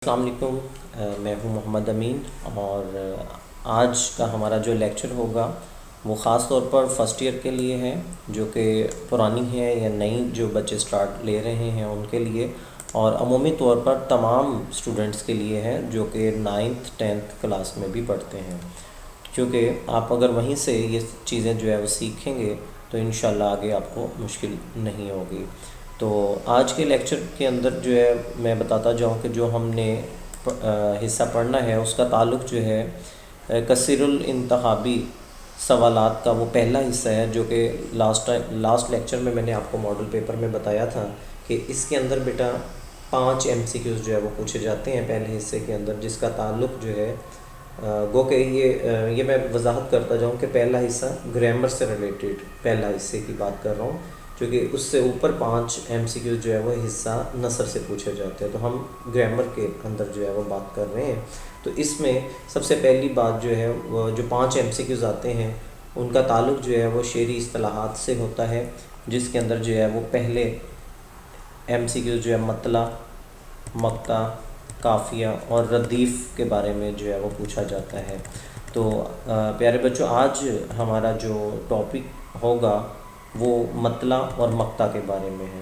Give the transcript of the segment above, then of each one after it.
السلام علیکم، میں ہوں محمد امین اور آج کا ہمارا جو لیکچر ہوگا وہ خاص طور پر فرسٹ ایئر کے لیے ہے، جو کہ پرانی ہے یا نئی جو بچے سٹارٹ لے رہے ہیں ان کے لیے، اور عمومی طور پر تمام اسٹوڈنٹس کے لیے ہے جو کہ 9th 10th کلاس میں بھی پڑھتے ہیں، کیونکہ آپ اگر وہیں سے یہ چیزیں جو ہے وہ سیکھیں گے تو انشاءاللہ آگے آپ کو مشکل نہیں ہوگی۔ تو آج کے لیکچر کے اندر جو ہے میں بتاتا جاؤں کہ جو ہم نے حصہ پڑھنا ہے اس کا تعلق جو ہے کثیر الانتخابی سوالات کا وہ پہلا حصہ ہے، جو کہ لاسٹ لیکچر میں نے آپ کو ماڈل پیپر میں بتایا تھا کہ اس کے اندر بیٹا 5 MCQs جو ہے وہ پوچھے جاتے ہیں پہلے حصے کے اندر، جس کا تعلق جو ہے گو کہ یہ میں وضاحت کرتا جاؤں کہ پہلا حصہ گرامر سے ریلیٹڈ پہلا حصے کی بات کر رہا ہوں، کیونکہ اس سے اوپر 5 MCQ جو ہے وہ حصہ نثر سے پوچھے جاتے ہیں، تو ہم گرامر کے اندر جو ہے وہ بات کر رہے ہیں۔ تو اس میں سب سے پہلی بات جو ہے وہ جو 5 MCQs آتے ہیں ان کا تعلق جو ہے وہ شعری اصطلاحات سے ہوتا ہے، جس کے اندر جو ہے وہ پہلے MCQ جو ہے مطلع، مقطع، قافیہ اور ردیف کے بارے میں جو ہے وہ پوچھا جاتا ہے۔ تو پیارے بچوں، آج ہمارا جو ٹاپک ہوگا وہ مطلع اور مقطع کے بارے میں ہے۔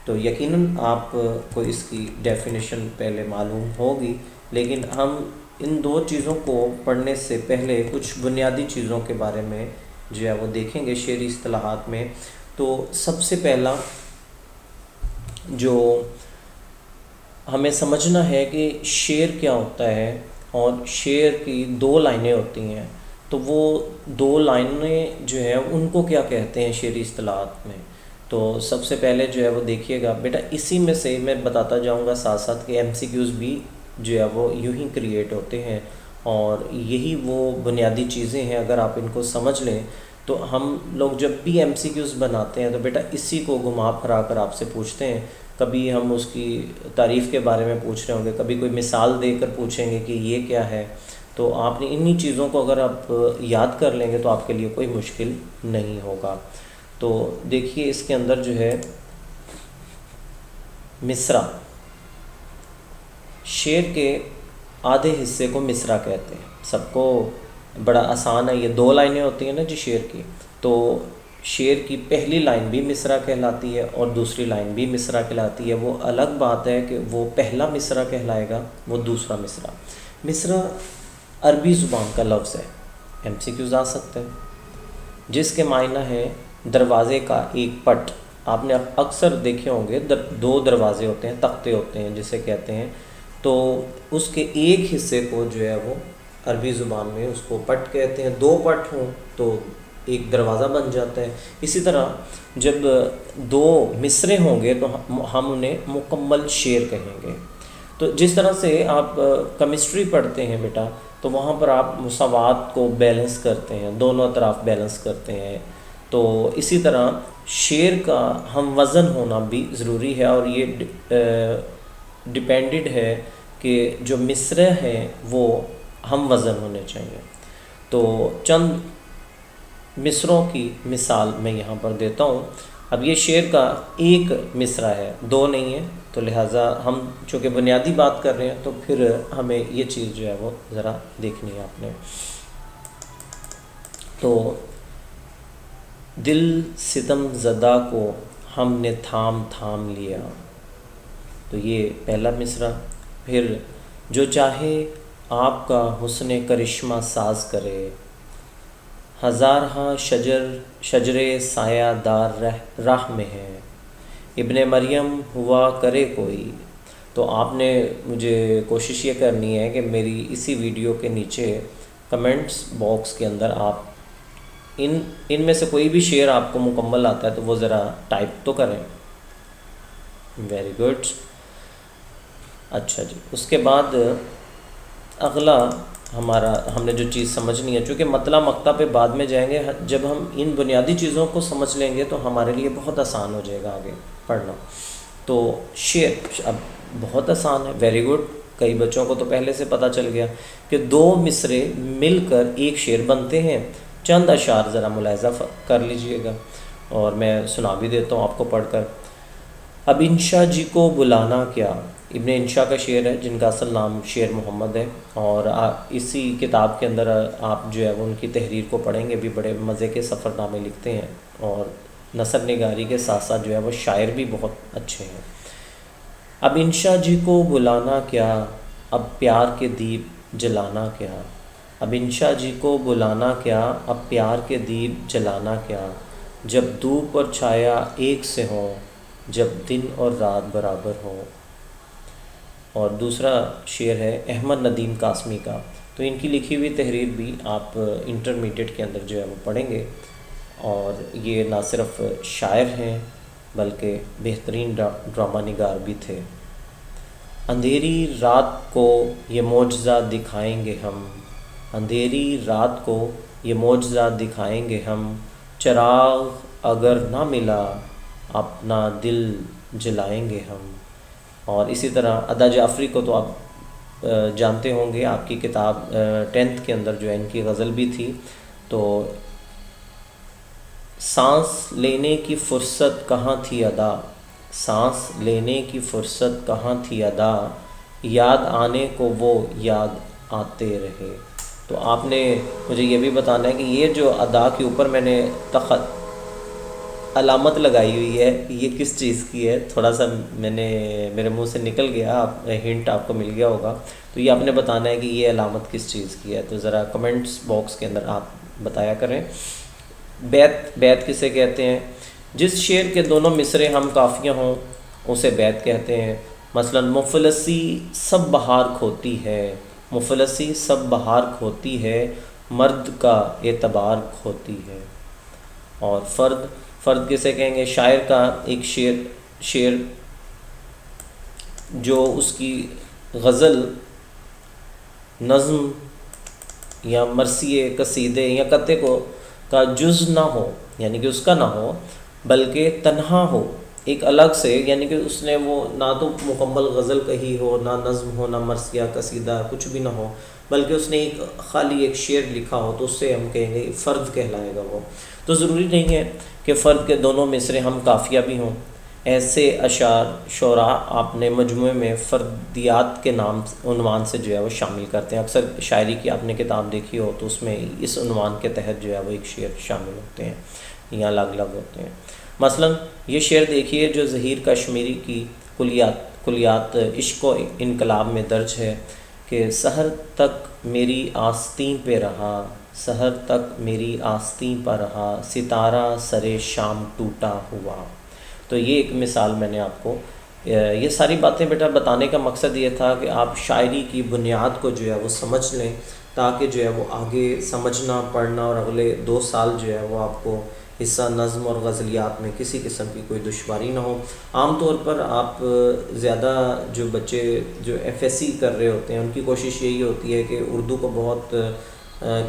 تو یقیناً آپ کو اس کی ڈیفینیشن پہلے معلوم ہوگی، لیکن ہم ان دو چیزوں کو پڑھنے سے پہلے کچھ بنیادی چیزوں کے بارے میں جو ہے وہ دیکھیں گے شعری اصطلاحات میں۔ تو سب سے پہلا جو ہمیں سمجھنا ہے کہ شعر کیا ہوتا ہے، اور شعر کی 2 لائنیں ہوتی ہیں، تو وہ 2 لائنیں جو ہیں ان کو کیا کہتے ہیں شعری اصطلاحات میں۔ تو سب سے پہلے جو ہے وہ دیکھیے گا بیٹا، اسی میں سے میں بتاتا جاؤں گا ساتھ ساتھ کہ MCQs بھی جو ہے وہ یوں ہی کریٹ ہوتے ہیں، اور یہی وہ بنیادی چیزیں ہیں۔ اگر آپ ان کو سمجھ لیں تو ہم لوگ جب بھی MCQs بناتے ہیں تو بیٹا اسی کو گھما پھرا کر آپ سے پوچھتے ہیں۔ کبھی ہم اس کی تعریف کے بارے میں پوچھ رہے ہوں گے، کبھی کوئی مثال دے کر پوچھیں گے کہ یہ کیا ہے۔ تو آپ نے انہی چیزوں کو اگر آپ یاد کر لیں گے تو آپ کے لیے کوئی مشکل نہیں ہوگا۔ تو دیکھیے اس کے اندر جو ہے مصرع، شعر کے آدھے حصے کو مصرع کہتے ہیں۔ سب کو بڑا آسان ہے، یہ 2 لائنیں ہوتی ہیں نا جی شعر کی، تو شعر کی پہلی لائن بھی مصرع کہلاتی ہے اور دوسری لائن بھی مصرع کہلاتی ہے۔ وہ الگ بات ہے کہ وہ پہلا مصرع کہلائے گا، وہ دوسرا مصرع۔ مصرع عربی زبان کا لفظ ہے، MCQs آ سکتے ہیں، جس کے معنی ہے دروازے کا ایک پٹ۔ آپ نے اکثر دیکھے ہوں گے 2 دروازے ہوتے ہیں، تختے ہوتے ہیں جسے کہتے ہیں، تو اس کے ایک حصے کو جو ہے وہ عربی زبان میں اس کو پٹ کہتے ہیں۔ 2 پٹ ہوں تو ایک دروازہ بن جاتا ہے۔ اسی طرح جب 2 مصرعے ہوں گے تو ہم انہیں مکمل شعر کہیں گے۔ تو جس طرح سے آپ کیمسٹری پڑھتے ہیں بیٹا، تو وہاں پر آپ مساوات کو بیلنس کرتے ہیں، دونوں طرف بیلنس کرتے ہیں، تو اسی طرح شعر کا ہم وزن ہونا بھی ضروری ہے، اور یہ ڈیپینڈڈ ہے کہ جو مصرع ہیں وہ ہم وزن ہونے چاہیے۔ تو چند مصرعوں کی مثال میں یہاں پر دیتا ہوں۔ اب یہ شعر کا ایک مصرع ہے، 2 نہیں ہے، تو لہٰذا ہم چونکہ بنیادی بات کر رہے ہیں تو پھر ہمیں یہ چیز جو ہے وہ ذرا دیکھنی ہے آپ نے۔ تو دل ستم زدہ کو ہم نے تھام تھام لیا، تو یہ پہلا مصرع۔ پھر جو چاہے آپ کا حسن کرشمہ ساز کرے، ہزارہا شجرے سایہ دار راہ میں ہے، ابن مریم ہوا کرے کوئی۔ تو آپ نے مجھے کوشش یہ کرنی ہے کہ میری اسی ویڈیو کے نیچے کمنٹس باکس کے اندر آپ ان میں سے کوئی بھی شعر آپ کو مکمل آتا ہے تو وہ ذرا ٹائپ تو کریں۔ Very good. اچھا جی، اس کے بعد اگلا ہم نے جو چیز سمجھنی ہے، چونکہ مطلع مقطع پہ بعد میں جائیں گے، جب ہم ان بنیادی چیزوں کو سمجھ لیں گے تو ہمارے لیے بہت آسان ہو جائے گا آگے پڑھنا۔ تو شعر اب بہت آسان ہے، ویری گڈ، کئی بچوں کو تو پہلے سے پتہ چل گیا کہ 2 مصرعے مل کر ایک شعر بنتے ہیں۔ چند اشعار ذرا ملاحظہ کر لیجئے گا، اور میں سنا بھی دیتا ہوں آپ کو پڑھ کر۔ اب انشا جی کو بلانا کیا، ابن انشا کا شعر ہے جن کا اصل نام شیر محمد ہے، اور اسی کتاب کے اندر آپ جو ہے وہ ان کی تحریر کو پڑھیں گے بھی، بڑے مزے کے سفر نامے لکھتے ہیں، اور نثر نگاری کے ساتھ ساتھ جو ہے وہ شاعر بھی بہت اچھے ہیں۔ اب انشا جی کو بلانا کیا، اب پیار کے دیپ جلانا کیا، اب انشا جی کو بلانا کیا، اب پیار کے دیپ جلانا کیا، جب دھوپ اور چھایا ایک سے ہوں، جب دن اور رات برابر ہو۔ اور دوسرا شعر ہے احمد ندیم قاسمی کا، تو ان کی لکھی ہوئی تحریر بھی آپ انٹرمیڈیٹ کے اندر جو ہے وہ پڑھیں گے، اور یہ نہ صرف شاعر ہیں بلکہ بہترین ڈرامہ نگار بھی تھے۔ اندھیری رات کو یہ معجزہ دکھائیں گے ہم، اندھیری رات کو یہ معجزہ دکھائیں گے ہم، چراغ اگر نہ ملا اپنا دل جلائیں گے ہم۔ اور اسی طرح ادا جعفری کو تو آپ جانتے ہوں گے، آپ کی کتاب 10th کے اندر جو ہے ان کی غزل بھی تھی، تو سانس لینے کی فرصت کہاں تھی ادا، سانس لینے کی فرصت کہاں تھی ادا، یاد آنے کو وہ یاد آتے رہے۔ تو آپ نے مجھے یہ بھی بتانا ہے کہ یہ جو ادا کے اوپر میں نے علامت لگائی ہوئی ہے یہ کس چیز کی ہے، تھوڑا سا میرے منہ سے نکل گیا، ہنٹ آپ کو مل گیا ہوگا، تو یہ آپ نے بتانا ہے کہ یہ علامت کس چیز کی ہے، تو ذرا کمنٹس باکس کے اندر آپ بتایا کریں۔ بیت کسے کہتے ہیں؟ جس شعر کے دونوں مصرے ہم قافیہ ہوں اسے بیت کہتے ہیں۔ مثلا مفلسی سب بہار کھوتی ہے، مفلسی سب بہار کھوتی ہے، مرد کا اعتبار کھوتی ہے۔ اور فرد کسے کہیں گے؟ شاعر کا ایک شعر جو اس کی غزل، نظم یا مرثیے، قصیدے یا قطعے کا جز نہ ہو، یعنی کہ اس کا نہ ہو، بلکہ تنہا ہو ایک الگ سے، یعنی کہ اس نے وہ نہ تو مکمل غزل کہی ہو، نہ نظم ہو، نہ مرثیہ قصیدہ، کچھ بھی نہ ہو، بلکہ اس نے خالی ایک شعر لکھا ہو، تو اس سے ہم کہیں گے فرد کہلائے گا وہ۔ تو ضروری نہیں ہے کہ فرد کے دونوں مصرے ہم قافیہ بھی ہوں، ایسے اشعار شعراء آپ نے مجموعے میں فردیات کے عنوان سے جو ہے وہ شامل کرتے ہیں۔ اکثر شاعری کی آپ نے کتاب دیکھی ہو تو اس میں اس عنوان کے تحت جو ہے وہ ایک شعر شامل ہوتے ہیں یا الگ الگ ہوتے ہیں۔ مثلا یہ شعر دیکھیے جو ظہیر کشمیری کی کلیات عشق و انقلاب میں درج ہے کہ سحر تک میری آستین پہ رہا، سحر تک میری آستین پر رہا، ستارہ سرے شام ٹوٹا ہوا۔ تو یہ ایک مثال میں نے آپ کو، یہ ساری باتیں بیٹا بتانے کا مقصد یہ تھا کہ آپ شاعری کی بنیاد کو جو ہے وہ سمجھ لیں، تاکہ جو ہے وہ آگے سمجھنا پڑھنا اور اگلے 2 سال جو ہے وہ آپ کو حصہ نظم اور غزلیات میں کسی قسم کی کوئی دشواری نہ ہو۔ عام طور پر آپ زیادہ جو بچے جو FSC کر رہے ہوتے ہیں ان کی کوشش یہی ہوتی ہے کہ اردو کو بہت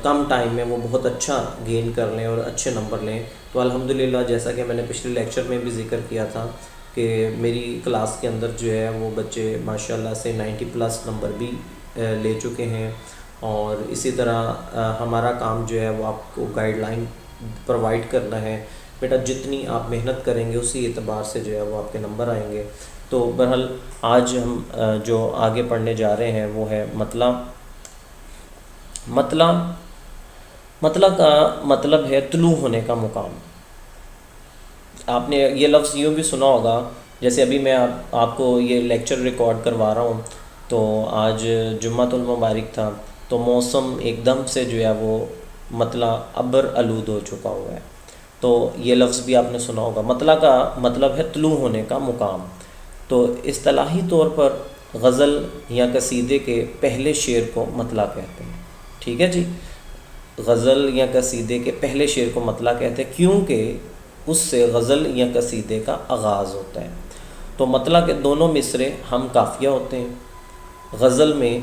کم ٹائم میں وہ بہت اچھا گین کر لیں اور اچھے نمبر لیں۔ تو الحمدللہ جیسا کہ میں نے پچھلے لیکچر میں بھی ذکر کیا تھا کہ میری کلاس کے اندر جو ہے وہ بچے ماشاءاللہ سے 90+ نمبر بھی لے چکے ہیں، اور اسی طرح ہمارا کام جو ہے وہ آپ کو گائیڈ لائن پرووائڈ کرنا ہے۔ بیٹا جتنی آپ محنت کریں گے اسی اعتبار سے جو ہے وہ آپ کے نمبر آئیں گے۔ تو بہرحال آج ہم جو آگے پڑھنے جا رہے ہیں وہ ہے مطلع۔ مطلع کا مطلب ہے طلوع ہونے کا مقام۔ آپ نے یہ لفظ یوں بھی سنا ہوگا، جیسے ابھی میں آپ کو یہ لیکچر ریکارڈ کروا رہا ہوں تو آج جمعۃ المبارک تھا، تو موسم ایک دم سے جو ہے وہ مطلع ابر آلود ہو چکا ہوا ہے، تو یہ لفظ بھی آپ نے سنا ہوگا۔ مطلع کا مطلب ہے طلوع ہونے کا مقام۔ تو اصطلاحی طور پر غزل یا قصیدے کے پہلے شعر کو مطلع کہتے ہیں، ٹھیک ہے جی؟ غزل یا قصیدے کے پہلے شعر کو مطلع کہتے ہیں کیونکہ اس سے غزل یا قصیدے کا آغاز ہوتا ہے۔ تو مطلع کے دونوں مصرے ہم قافیہ ہوتے ہیں۔ غزل میں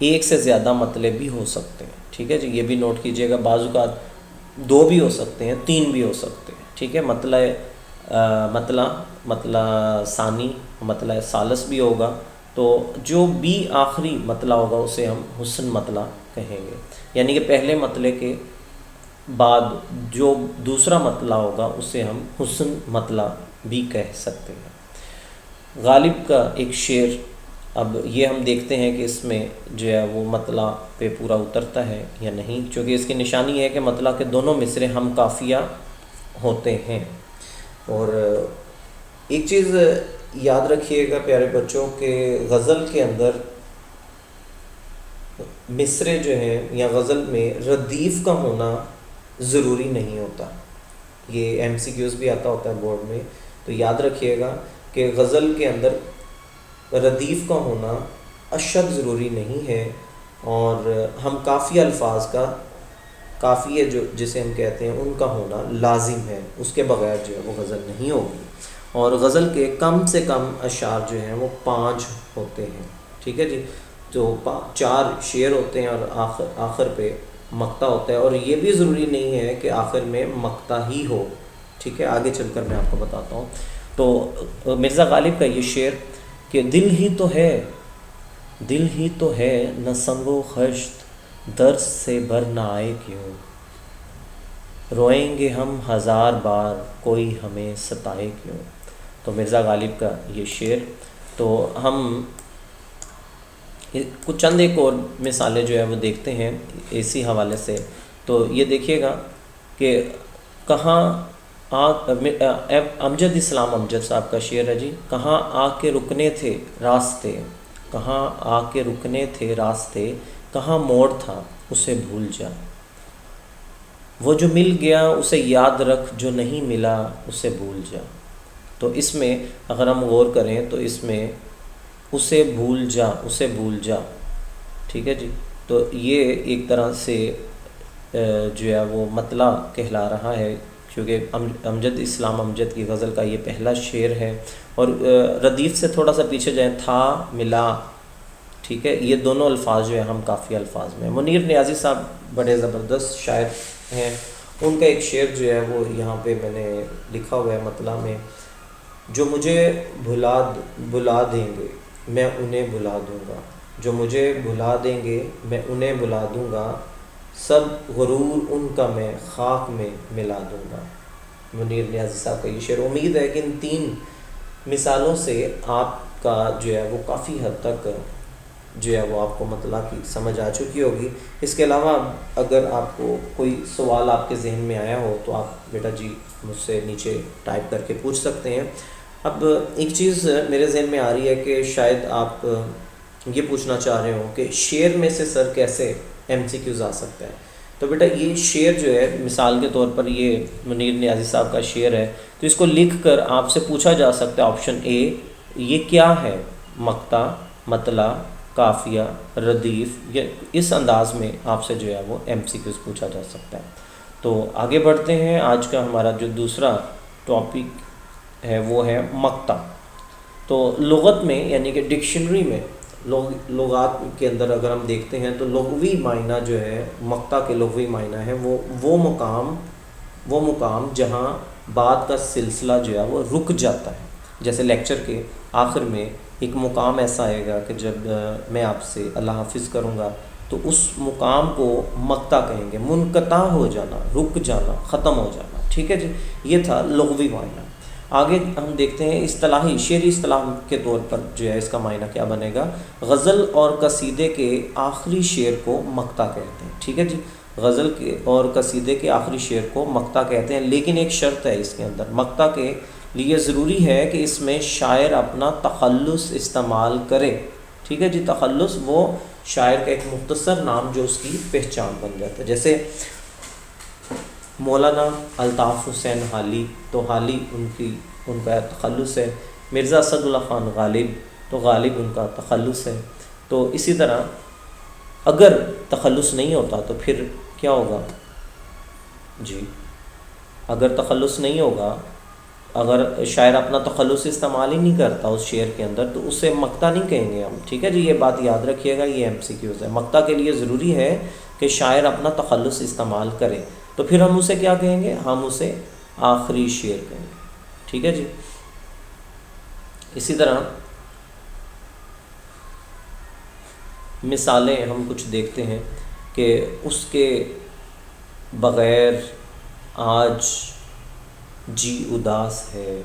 ایک سے زیادہ مطلع بھی ہو سکتے ہیں، ٹھیک ہے جی؟ یہ بھی نوٹ کیجئے گا، بعض اوقات 2 بھی ہو سکتے ہیں، 3 بھی ہو سکتے ہیں، ٹھیک ہے؟ مطلع ثانی، مطلع ثالث بھی ہوگا، تو جو بھی آخری مطلع ہوگا اسے ہم حسن مطلع کہیں گے، یعنی کہ پہلے مطلع کے بعد جو دوسرا مطلع ہوگا اسے ہم حسن مطلع بھی کہہ سکتے ہیں۔ غالب کا ایک شعر، اب یہ ہم دیکھتے ہیں کہ اس میں جو ہے وہ مطلع پہ پورا اترتا ہے یا نہیں، چونکہ اس کی نشانی ہے کہ مطلع کے دونوں مصرے ہم قافیہ ہوتے ہیں۔ اور ایک چیز یاد رکھیے گا پیارے بچوں کہ غزل کے اندر مصرے جو ہیں یا غزل میں ردیف کا ہونا ضروری نہیں ہوتا۔ یہ ایم سی کیوز بھی آتا ہوتا ہے بورڈ میں، تو یاد رکھیے گا کہ غزل کے اندر ردیف کا ہونا اشد ضروری نہیں ہے، اور ہم قافیہ الفاظ کا، قافیے جو جسے ہم کہتے ہیں ان کا ہونا لازم ہے، اس کے بغیر جو ہے وہ غزل نہیں ہوگی۔ اور غزل کے کم سے کم اشعار جو ہیں وہ 5 ہوتے ہیں، ٹھیک ہے جی، تو 4 شعر ہوتے ہیں اور آخر پہ مقطع ہوتا ہے، اور یہ بھی ضروری نہیں ہے کہ آخر میں مقطع ہی ہو، ٹھیک ہے، آگے چل کر میں آپ کو بتاتا ہوں۔ تو مرزا غالب کا یہ شعر کہ دل ہی تو ہے، دل ہی تو ہے نہ سنگ و خشت، درد سے بر نہ آئے کیوں، روئیں گے ہم 1000 بار کوئی ہمیں ستائے کیوں۔ تو مرزا غالب کا یہ شعر، تو ہم کچھ چند ایک اور مثالیں جو ہے وہ دیکھتے ہیں اسی حوالے سے۔ تو یہ دیکھیے گا کہ کہاں امجد اسلام امجد صاحب کا شعر ہے جی، کہاں آ کے رکنے تھے راستے، کہاں آ کے رکنے تھے راستے، کہاں موڑ تھا اسے بھول جا، وہ جو مل گیا اسے یاد رکھ، جو نہیں ملا اسے بھول جا۔ تو اس میں اگر ہم غور کریں تو اس میں اسے بھول جا، اسے بھول جا، ٹھیک ہے جی، تو یہ ایک طرح سے جو ہے وہ مطلع کہلا رہا ہے، کیونکہ امجد اسلام امجد کی غزل کا یہ پہلا شعر ہے۔ اور ردیف سے تھوڑا سا پیچھے جائیں، تھا، ملا، ٹھیک ہے، یہ دونوں الفاظ جو ہیں ہم کافی الفاظ میں۔ منیر نیازی صاحب بڑے زبردست شاعر ہیں، ان کا ایک شعر جو ہے وہ یہاں پہ میں نے لکھا ہوا ہے مطلع میں، جو مجھے بلا دیں گے میں انہیں بلا دوں گا، جو مجھے بلا دیں گے میں انہیں بلا دوں گا، سب غرور ان کا میں خاک میں ملا دوں گا۔ منیر نیازی صاحب کا یہ شعر، امید ہے کہ ان 3 مثالوں سے آپ کا جو ہے وہ کافی حد تک جو ہے وہ آپ کو مطلع کی سمجھ آ چکی ہوگی۔ اس کے علاوہ اگر آپ کو کوئی سوال آپ کے ذہن میں آیا ہو تو آپ بیٹا جی مجھ سے نیچے ٹائپ کر کے پوچھ سکتے ہیں۔ اب ایک چیز میرے ذہن میں آ رہی ہے کہ شاید آپ یہ پوچھنا چاہ رہے ہوں کہ شعر میں سے سر کیسے ایم سی کیوز آ سکتا ہے۔ تو بیٹا یہ شعر جو ہے مثال کے طور پر یہ منیر نیازی صاحب کا شعر ہے، تو اس کو لکھ کر آپ سے پوچھا جا سکتا ہے آپشن اے، یہ کیا ہے، مقطع، مطلع، قافیہ، ردیف، یا اس انداز میں آپ سے جو ہے وہ ایم سی کیوز پوچھا جا سکتا ہے۔ تو آگے بڑھتے ہیں، آج کا ہمارا جو دوسرا ٹاپک ہے وہ ہے مقطع۔ تو لغت میں یعنی کہ ڈکشنری میں، لغات کے اندر اگر ہم دیکھتے ہیں تو لغوی معنی جو ہے مقطع کے لغوی معنی ہے وہ مقام جہاں بات کا سلسلہ جو ہے وہ رک جاتا ہے۔ جیسے لیکچر کے آخر میں ایک مقام ایسا آئے گا کہ جب میں آپ سے اللہ حافظ کروں گا تو اس مقام کو مقطع کہیں گے، منقطع ہو جانا، رک جانا، ختم ہو جانا، ٹھیک ہے جی، یہ تھا لغوی معنی۔ آگے ہم دیکھتے ہیں اصطلاحی، شعری اصطلاح کے طور پر جو ہے اس کا معنی کیا بنے گا۔ غزل اور قصیدے کے آخری شعر کو مقطع کہتے ہیں، ٹھیک ہے جی، غزل کے اور قصیدے کے آخری شعر کو مقطع کہتے ہیں، لیکن ایک شرط ہے اس کے اندر، مقطع کے لیے ضروری ہے کہ اس میں شاعر اپنا تخلص استعمال کرے، ٹھیک ہے جی، تخلص وہ شاعر کا ایک مختصر نام جو اس کی پہچان بن جاتا ہے۔ جیسے مولانا الطاف حسین حالی، تو حالی ان کا تخلص ہے، مرزا اسد اللہ خان غالب، تو غالب ان کا تخلص ہے۔ تو اسی طرح اگر تخلص نہیں ہوتا تو پھر کیا ہوگا جی، اگر تخلص نہیں ہوگا، اگر شاعر اپنا تخلص استعمال ہی نہیں کرتا اس شعر کے اندر تو اسے مقطع نہیں کہیں گے ہم، ٹھیک ہے جی، یہ بات یاد رکھیے گا، یہ ایم سی کیوز ہے۔ مقطع کے لیے ضروری ہے کہ شاعر اپنا تخلص استعمال کرے، تو پھر ہم اسے کیا کہیں گے، ہم اسے آخری شعر کہیں گے، ٹھیک ہے جی۔ اسی طرح مثالیں ہم کچھ دیکھتے ہیں کہ اس کے بغیر آج جی اداس ہے،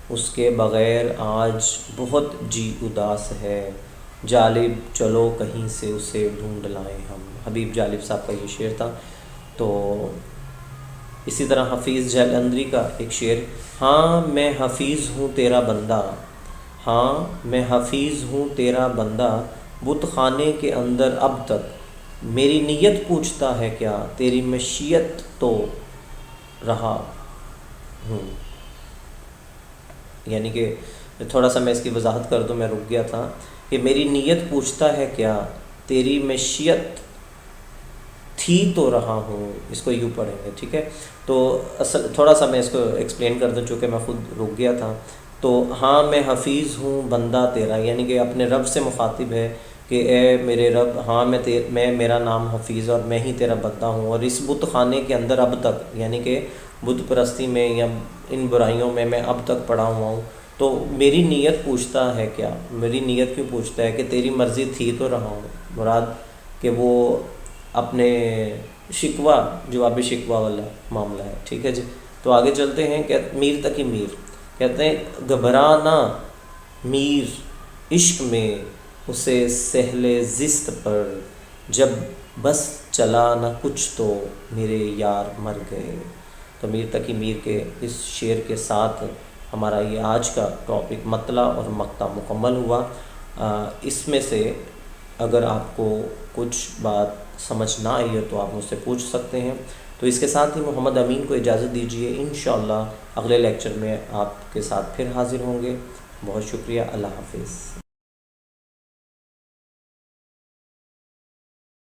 اس کے بغیر آج بہت جی اداس ہے، جالب چلو کہیں سے اسے ڈھونڈ لائیں ہم۔ حبیب جالب صاحب کا یہ شعر تھا۔ تو اسی طرح حفیظ جیلندری کا ایک شعر، ہاں میں حفیظ ہوں تیرا بندہ، ہاں میں حفیظ ہوں تیرا بندہ، بت خانے کے اندر اب تک میری نیت پوچھتا ہے کیا، تیری مشیت تو رہا ہوں۔ یعنی کہ تھوڑا سا میں اس کی وضاحت کر دوں، میں رک گیا تھا کہ میری نیت پوچھتا ہے کیا، تیری مشیت تھی تو رہا ہوں، اس کو یوں پڑھیں گے، ٹھیک ہے۔ تو اصل تھوڑا سا میں اس کو ایکسپلین کر دوں چونکہ میں خود رک گیا تھا۔ تو ہاں میں حفیظ ہوں بندہ تیرا، یعنی کہ اپنے رب سے مخاطب ہے کہ اے میرے رب، ہاں میں میرا نام حفیظ اور میں ہی تیرا بندہ ہوں، اور اس بت خانے کے اندر اب تک، یعنی کہ بت پرستی میں یا ان برائیوں میں اب تک پڑا ہوا ہوں، تو میری نیت پوچھتا ہے کیا، میری نیت کیوں پوچھتا ہے کہ تیری مرضی تھی تو رہا ہوں، مراد کہ وہ اپنے شکوہ، جواب شکوہ والا معاملہ ہے، ٹھیک ہے جی۔ تو آگے چلتے ہیں کہ میر تقی میر کہتے ہیں، گھبرانا میر عشق میں اسے سہل زست پر، جب بس چلا نہ کچھ تو میرے یار مر گئے۔ تو میر تقی میر کے اس شعر کے ساتھ ہمارا یہ آج کا ٹاپک مطلع اور مقطع مکمل ہوا۔ اس میں سے اگر آپ کو کچھ بات سمجھ نہ آئی ہے تو آپ مجھ سے پوچھ سکتے ہیں۔ تو اس کے ساتھ ہی محمد امین کو اجازت دیجیے، انشاءاللہ اگلے لیکچر میں آپ کے ساتھ پھر حاضر ہوں گے۔ بہت شکریہ، اللہ حافظ۔